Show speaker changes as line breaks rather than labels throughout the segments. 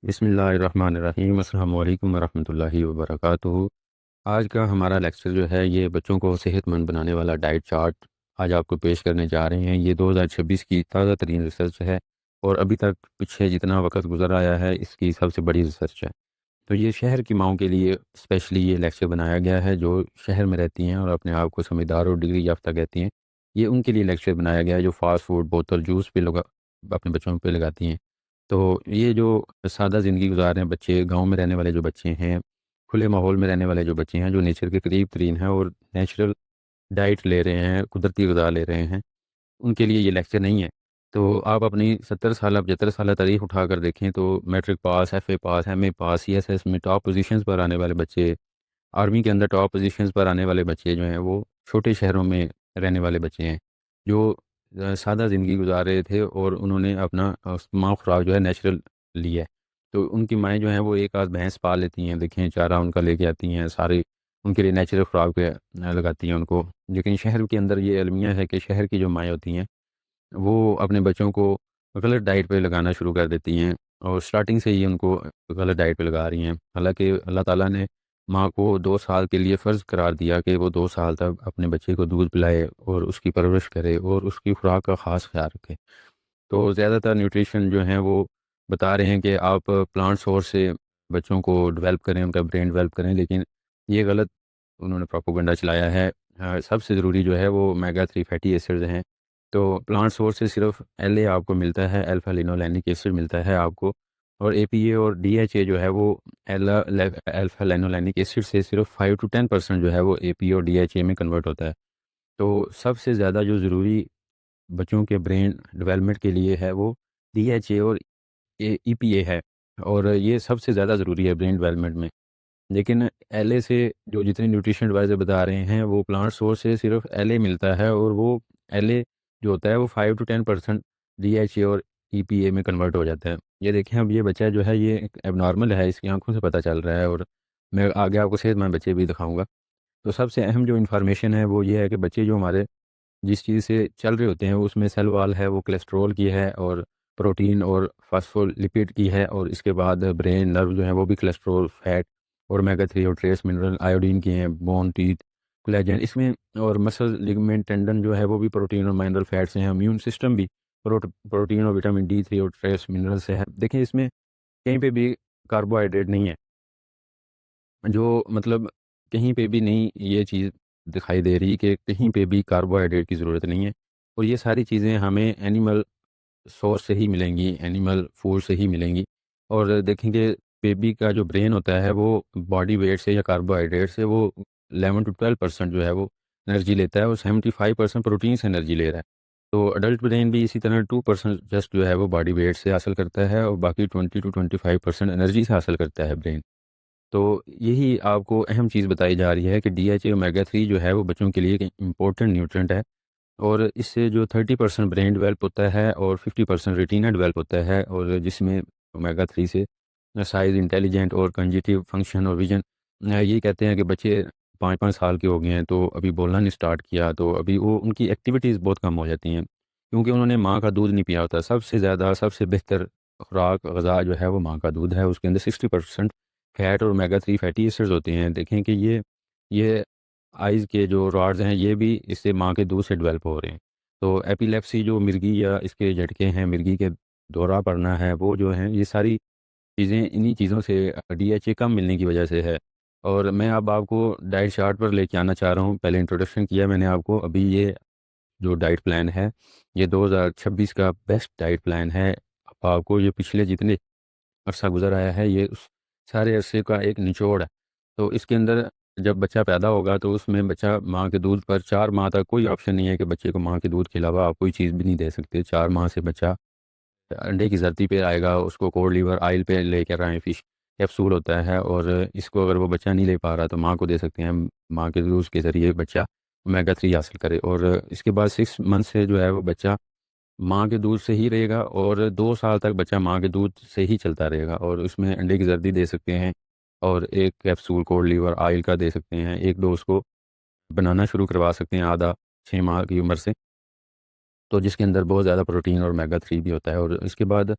बिस्मिल्लाहिर्रहमानिर्रहीम अस्सलामु अलैकुम वरहमतुल्लाहि वबरकातुहू। आज का हमारा लेक्चर जो है ये बच्चों को सेहतमंद बनाने वाला डाइट चार्ट आज आपको पेश करने जा रहे हैं। ये 2026 की ताज़ा तरीन रिसर्च है और अभी तक पीछे जितना वक्त गुजर आया है इसकी सबसे बड़ी रिसर्च है। तो ये शहर की माओं के लिए स्पेशली ये लेक्चर बनाया गया है जो शहर में रहती हैं और अपने आप को समझदार और डिग्री याफ्ता कहती हैं। ये उनके लिए लेक्चर बनाया गया है जो फास्ट फूड बोतल जूस पे लगा अपने बच्चों पे लगाती हैं। तो ये जो सादा ज़िंदगी गुजार रहे हैं बच्चे, गाँव में रहने वाले जो बच्चे हैं, खुले माहौल में रहने वाले जो बच्चे हैं, जो नेचर के करीब तरीन हैं और नेचुरल डाइट ले रहे हैं, कुदरती ग़िज़ा ले रहे हैं, उनके लिए ये लेक्चर नहीं है। तो आप अपनी 70 साल 75 साल तारीख़ उठाकर देखें तो मैट्रिक पास, एफए पास, एमए पास, सीएसएस में टॉप पोज़ीशंस पर आने वाले बच्चे, आर्मी के अंदर टॉप पोज़ीशंस पर आने वाले बच्चे जो हैं वो छोटे शहरों में रहने वाले बच्चे हैं, जो सादा ज़िंदगी गुज़ार रहे थे और उन्होंने अपना माँ खुराक जो है नेचुरल ली है। तो उनकी माएँ जो हैं वो एक आध भैंस पाल लेती हैं, देखें चारा उनका लेके आती हैं, सारे उनके लिए नेचुरल खुराक पे लगाती हैं उनको। लेकिन शहर के अंदर ये अलमिया है कि शहर की जो माएँ होती हैं, वो अपने बच्चों को गलत डाइट पे लगाना शुरू कर देती हैं और स्टार्टिंग से ही उनको गलत डाइट पे लगा रही हैं। हालाँकि अल्लाह ताला ने माँ को 2 साल के लिए फ़र्ज़ करार दिया कि वो 2 साल तक अपने बच्चे को दूध पिलाए और उसकी परवरिश करे और उसकी खुराक का ख़ास ख़्याल रखे। तो ज़्यादातर न्यूट्रिशन जो हैं वो बता रहे हैं कि आप प्लांट सोर्स से बच्चों को डेवलप करें, उनका ब्रेन डेवलप करें, लेकिन ये गलत उन्होंने प्रोपेगेंडा चलाया है। सबसे ज़रूरी जो है वो ओमेगा 3 फैटी एसिड्स हैं। तो प्लांट सोर्स से सिर्फ एलए आपको मिलता है, अल्फ़ा लिनोलेनिक एसिड मिलता है आपको, और एपीए और डीएचए जो है वो अल्फ़ा लिनोलेनिक एसिड से सिर्फ 5 टू 10% जो है वो एपीए और डीएचए में कन्वर्ट होता है। तो सबसे ज़्यादा जो ज़रूरी बच्चों के ब्रेन डेवलपमेंट के लिए है वो डीएचए और ईपीए है और ये सबसे ज़्यादा ज़रूरी है ब्रेन डेवलपमेंट में। लेकिन एलए से जो जितने न्यूट्रिशन एडवाइज़र बता रहे हैं वो प्लांट सोर्स से सिर्फ एलए मिलता है और वो एलए जो होता है वो 5 टू 10% डीएचए और ईपीए में कन्वर्ट हो जाता है। ये देखें, अब ये बच्चा जो है ये एबनॉर्मल है, इसकी आँखों से पता चल रहा है और मैं आगे आपको सेहतमंद बच्चे भी दिखाऊँगा। तो सबसे अहम जो इन्फॉर्मेशन है वो ये है कि बच्चे जो हमारे जिस चीज़ से चल रहे होते हैं उसमें सेल वॉल है वो कोलेस्ट्रॉल की है और प्रोटीन और फॉस्फोलिपिड की है, और इसके बाद ब्रेन नर्व जो है वो भी कोलेस्ट्रॉल, फैट और ओमेगा 3 और ट्रेस मिनरल आयोडीन की हैं, बोन, टीथ, कोलेजन इसमें, और मसल, लिगामेंट, टेंडन जो है वो भी प्रोटीन और मिनरल फैट से हैं। इम्यून सिस्टम भी प्रोटीन और विटामिन D3 और ट्रेस मिनरल से है। देखिए इसमें कहीं पे भी कार्बोहाइड्रेट नहीं है, जो मतलब कहीं पे भी नहीं ये चीज़ दिखाई दे रही कि कहीं पे भी कार्बोहाइड्रेट की ज़रूरत नहीं है, और ये सारी चीज़ें हमें एनिमल सोर्स से ही मिलेंगी, एनिमल फूड से ही मिलेंगी। और देखेंगे बेबी का जो ब्रेन होता है वो बॉडी वेट से या कार्बोहाइड्रेट से वो 11 टू 12% जो है वो एनर्जी लेता है और 75% प्रोटीन से एनर्जी ले रहा है। तो अडल्ट ब्रेन भी इसी तरह 2% जस्ट जो है वो बॉडी वेट से हासिल करता है और बाकी 20 टू 25% एनर्जी से हासिल करता है ब्रेन। तो यही आपको अहम चीज़ बताई जा रही है कि डीएचए ओमेगा 3 जो है वो बच्चों के लिए एक इम्पोर्टेंट न्यूट्रिएंट है, और इससे जो 30% ब्रेन डेवलप होता है और 50% रेटिना डेवलप होता है, और जिसमें ओमेगा 3 से साइज़, इंटेलिजेंट और कॉग्निटिव फंक्शन और विज़न, ये कहते हैं कि बच्चे 5-5 साल के हो गए हैं तो अभी बोलना नहीं स्टार्ट किया तो अभी वो उनकी एक्टिविटीज़ बहुत कम हो जाती हैं, क्योंकि उन्होंने माँ का दूध नहीं पिया होता। सबसे ज़्यादा सबसे बेहतर खुराक ग़िज़ा जो है वो माँ का दूध है, उसके अंदर 60% फैट और ओमेगा 3 फैटी एसिड्स होते हैं। देखें कि ये आइज़ के जो रॉड्स हैं ये भी इससे माँ के दूध से डेवलप हो रहे हैं। तो एपिलेप्सी जो मिर्गी या इसके झटके हैं, मिर्गी के दौरा पड़ना है, वो जो हैं ये सारी चीज़ें इन्हीं चीज़ों से डीएचए कम मिलने की वजह से है। और मैं अब आपको डाइट चार्ट पर लेके आना चाह रहा हूँ। पहले इंट्रोडक्शन किया मैंने आपको, अभी ये जो डाइट प्लान है ये 2026 का बेस्ट डाइट प्लान है। अब आपको ये पिछले जितने अरसा गुज़र आया है ये उस सारे अरसे का एक निचोड़ है। तो इसके अंदर जब बच्चा पैदा होगा तो उसमें बच्चा माँ के दूध पर 4 माह तक कोई ऑप्शन नहीं है कि बच्चे को माँ के दूध के अलावा आप कोई चीज़ भी नहीं दे सकते। 4 माह से बच्चा अंडे की ज़र्दी पे आएगा, उसको कोड लिवर ऑयल पे लेकर आएँ, फ़िश कैप्सूल होता है, और इसको अगर वो बच्चा नहीं ले पा रहा तो माँ को दे सकते हैं। माँ के दूध के ज़रिए बच्चा ओमेगा 3 हासिल करे, और इसके बाद 6 मंथ से जो है वो बच्चा माँ के दूध से ही रहेगा और 2 साल तक बच्चा माँ के दूध से ही चलता रहेगा, और उसमें अंडे की ज़र्दी दे सकते हैं और एक कैप्सूल कोड लिवर ऑयल का दे सकते हैं। एक डोज़ को बनाना शुरू करवा सकते हैं आधा 6 माह की उम्र से, तो जिसके अंदर बहुत ज़्यादा प्रोटीन और ओमेगा 3 भी होता है। और इसके बाद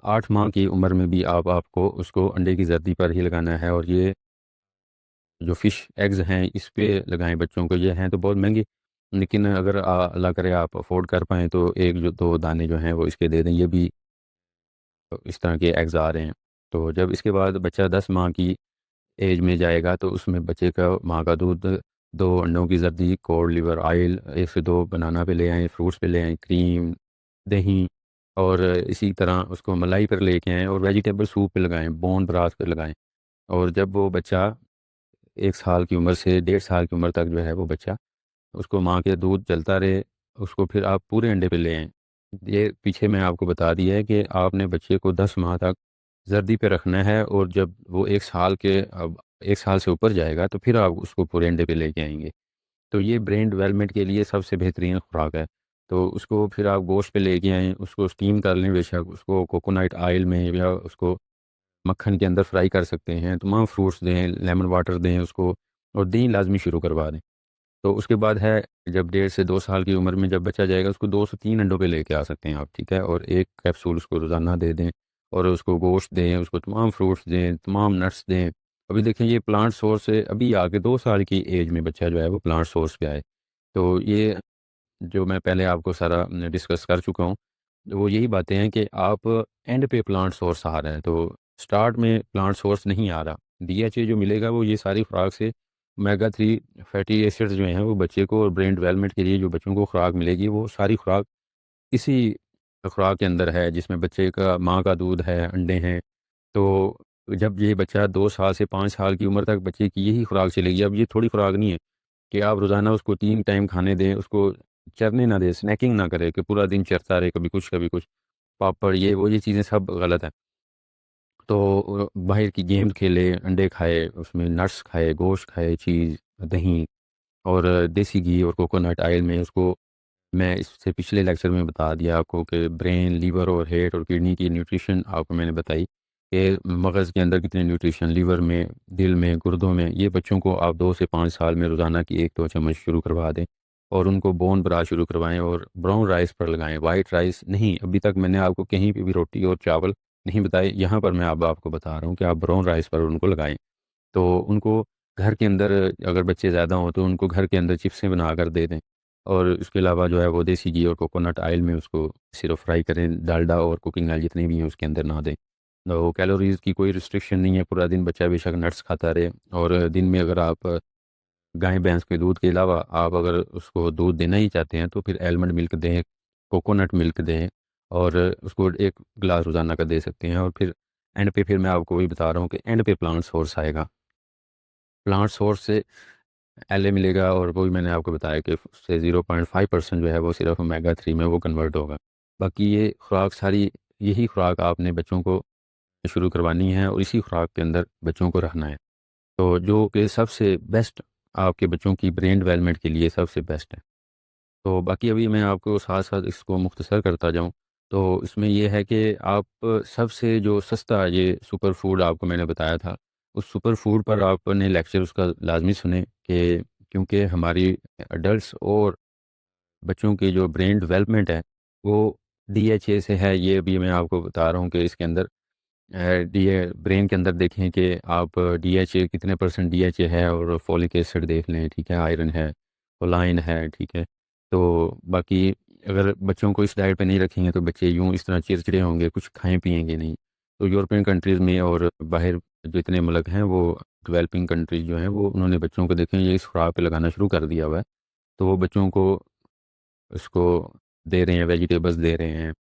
8 माह की उम्र में भी आपको उसको अंडे की जर्दी पर ही लगाना है। और ये जो फ़िश एग्स हैं इस पे लगाएं बच्चों को। ये हैं तो बहुत महंगे, लेकिन अगर अल्लाह करे आप अफोर्ड कर पाएँ तो एक जो 2 दाने जो हैं वो इसके दे दें। ये भी इस तरह के एग्स आ रहे हैं। तो जब इसके बाद बच्चा 10 माह की एज में जाएगा तो उसमें बच्चे का माँ का दूध, 2 अंडों की जर्दी, कोड लिवर ऑयल 1 से 2 बनाना पे ले आएँ, फ्रूट्स पे ले आएँ, क्रीम, दही, और इसी तरह उसको मलाई पर लेके आएँ और वेजिटेबल सूप पे लगाएँ, बोन ब्राथ पे लगाएँ। और जब वो बच्चा 1 साल की उम्र से 1.5 साल की उम्र तक जो है वो बच्चा, उसको माँ के दूध चलता रहे, उसको फिर आप पूरे अंडे पे ले आएँ। ये पीछे मैं आपको बता दिया है कि आपने बच्चे को 10 माह तक ज़र्दी पे रखना है, और जब वो 1 साल के, अब 1 साल से ऊपर जाएगा तो फिर आप उसको पूरे अंडे पे लेके आएँगे। तो ये ब्रेन डेवलपमेंट के लिए सबसे बेहतरीन खुराक है। तो उसको फिर आप गोश्त पे लेके आएँ, उसको स्टीम कर लें बेशक, उसको कोकोनट ऑयल में या उसको मक्खन के अंदर फ्राई कर सकते हैं। तमाम फ्रूट्स दें, लेमन वाटर दें उसको, और दही लाज़मी शुरू करवा दें। तो उसके बाद है, जब 1.5 से 2 साल की उम्र में जब बच्चा जाएगा उसको 2 से 3 अंडों पे लेके आ सकते हैं आप, ठीक है? और 1 कैप्सूल उसको रोज़ाना दे दें, और उसको गोश्त दें, उसको तमाम फ्रूट्स दें, तमाम नट्स दें। अभी देखें ये प्लांट सोर्स से अभी आके 2 साल की एज में बच्चा जो है वो प्लांट सोर्स पे आए। तो ये जो मैं पहले आपको सारा डिस्कस कर चुका हूँ, वो यही बातें हैं कि आप एंड पे प्लांट सोर्स आ रहा है, तो स्टार्ट में प्लांट सोर्स नहीं आ रहा। डीएचए जो मिलेगा वो ये सारी खुराक से, ओमेगा 3 फैटी एसिड्स जो हैं वो बच्चे को, और ब्रेन डेवलपमेंट के लिए जो बच्चों को खुराक मिलेगी वो सारी खुराक इसी खुराक के अंदर है, जिसमें बच्चे का माँ का दूध है, अंडे हैं। तो जब ये बच्चा 2 साल से 5 साल की उम्र तक बच्चे की यही खुराक चलेगी। अब ये थोड़ी खुराक नहीं है कि आप रोज़ाना उसको 3 टाइम खाने दें, उसको चरने ना दें, स्नैकिंग ना करें कि पूरा दिन चरता रहे, कभी कुछ, कभी कुछ। पापड़, ये वो, ये चीज़ें सब गलत हैं। तो बाहर की गेम्स खेले, अंडे खाए, उसमें नट्स खाए, गोश्त खाए, चीज़, दही, और देसी घी और कोकोनट ऑयल में उसको, मैं इससे पिछले लेक्चर में बता दिया आपको कि ब्रेन, लीवर और हेट और किडनी की न्यूट्रिशन आपको मैंने बताई कि मगज़ के अंदर कितने न्यूट्रिशन, लीवर में, दिल में, गुर्दों में। ये बच्चों को आप 2 से 5 साल में रोज़ाना की 1-2 चम्मच शुरू करवा दें, और उनको बोन ब्रा शुरू करवाएँ, और ब्राउन राइस पर लगाएँ, वाइट राइस नहीं। अभी तक मैंने आपको कहीं पे भी रोटी और चावल नहीं बताए, यहाँ पर मैं अब आपको बता रहा हूँ कि आप ब्राउन राइस पर उनको लगाएँ। तो उनको घर के अंदर, अगर बच्चे ज़्यादा हों तो उनको घर के अंदर चिप्सें बना कर दे दें, और उसके अलावा जो है वो देसी घी और कोकोनट ऑयल में उसको सिर्फ फ्राई करें, डालडा और कुकिंग ऑयल जितने भी हैं उसके अंदर ना दें। तो कैलोरीज़ की कोई रिस्ट्रिक्शन नहीं है, पूरा दिन बच्चा बेशक नट्स खाता रहे, और दिन में अगर आप गाय भैंस के दूध के अलावा आप अगर उसको दूध देना ही चाहते हैं तो फिर आलमंड मिल्क दें, कोकोनट मिल्क दें, और उसको 1 गिलास रोज़ाना का दे सकते हैं। और फिर एंड पे फिर मैं आपको वही बता रहा हूँ कि एंड पे प्लांट सोर्स आएगा। प्लांट सोर्स से एलए मिलेगा, और वो भी मैंने आपको बताया कि उससे 0.5% जो है वो सिर्फ ओमेगा 3 में वो कन्वर्ट होगा। बाकी ये खुराक सारी, यही खुराक आपने बच्चों को शुरू करवानी है, और इसी खुराक के अंदर बच्चों को रखना है। तो जो कि सबसे बेस्ट आपके बच्चों की ब्रेन डेवलपमेंट के लिए सबसे बेस्ट है। तो बाकी अभी मैं आपको साथ-साथ इसको मुख्तसर करता जाऊँ, तो इसमें ये है कि आप सबसे जो सस्ता ये सुपर फूड आपको मैंने बताया था, उस सुपर फूड पर आपने लेक्चर उसका लाज़मी सुने, कि क्योंकि हमारी एडल्ट्स और बच्चों की जो ब्रेन डेवलपमेंट है, वो डीएचए से है। ये भी मैं आपको बता रहा हूँ कि इसके अंदर डीए ब्रेन के अंदर देखें कि आप डीएचए कितने परसेंट डीएचए है, और फॉलिक एसिड देख लें, ठीक है, आयरन है, फोलाइन है, ठीक है। तो बाकी अगर बच्चों को इस डाइट पे नहीं रखेंगे तो बच्चे यूँ इस तरह चिड़चिड़े होंगे, कुछ खाएँ पिएँगे नहीं। तो यूरोपियन कंट्रीज़ में और बाहर जो इतने मुल्क हैं, वो डेवलपिंग कंट्रीज़ जो हैं, वो उन्होंने बच्चों को देखें ये इस खुराक पे लगाना शुरू कर दिया हुआ है। तो वो बच्चों को उसको दे रहे हैं, वेजिटेबल्स दे रहे हैं।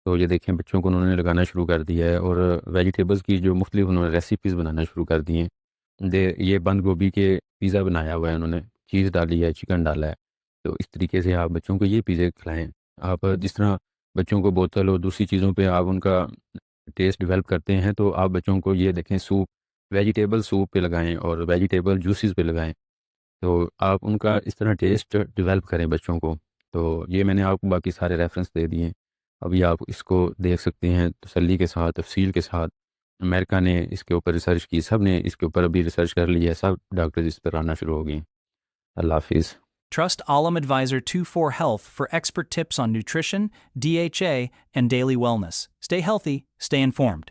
तो ये देखें बच्चों को उन्होंने लगाना शुरू कर दिया है, और वेजिटेबल्स की जो मुख्तलिफ उन्होंने रेसिपीज़ बनाना शुरू कर दी हैं। ये बंद गोभी के पिज़्ज़ा बनाया हुआ है उन्होंने, चीज़ डाली है, चिकन डाला है। तो इस तरीके से आप बच्चों को ये पिज़्ज़े खिलाएँ। आप जिस तरह बच्चों को बोतल और दूसरी चीज़ों पे आप उनका टेस्ट डेवलप करते हैं, तो आप बच्चों को ये देखें सूप, वेजिटेबल सूप पे लगाएँ, और वेजिटेबल जूसेस पे लगाएँ। तो आप उनका इस तरह टेस्ट डेवलप करें बच्चों को। तो ये मैंने आपको बाकी सारे रेफ़रेंस दे दिए हैं। अभी आप इसको देख सकते हैं तसल्ली के साथ, तफ़सील के साथ। अमेरिका ने इसके ऊपर रिसर्च की, सब ने इसके ऊपर अभी रिसर्च कर ली है, सब डॉक्टर्स इस पर आना शुरू हो गए हैं। अल्लाह हाफ़िज़।
Trust Alam Advisor 24 Health for expert tips on nutrition, DHA, and daily wellness. Stay healthy, stay informed.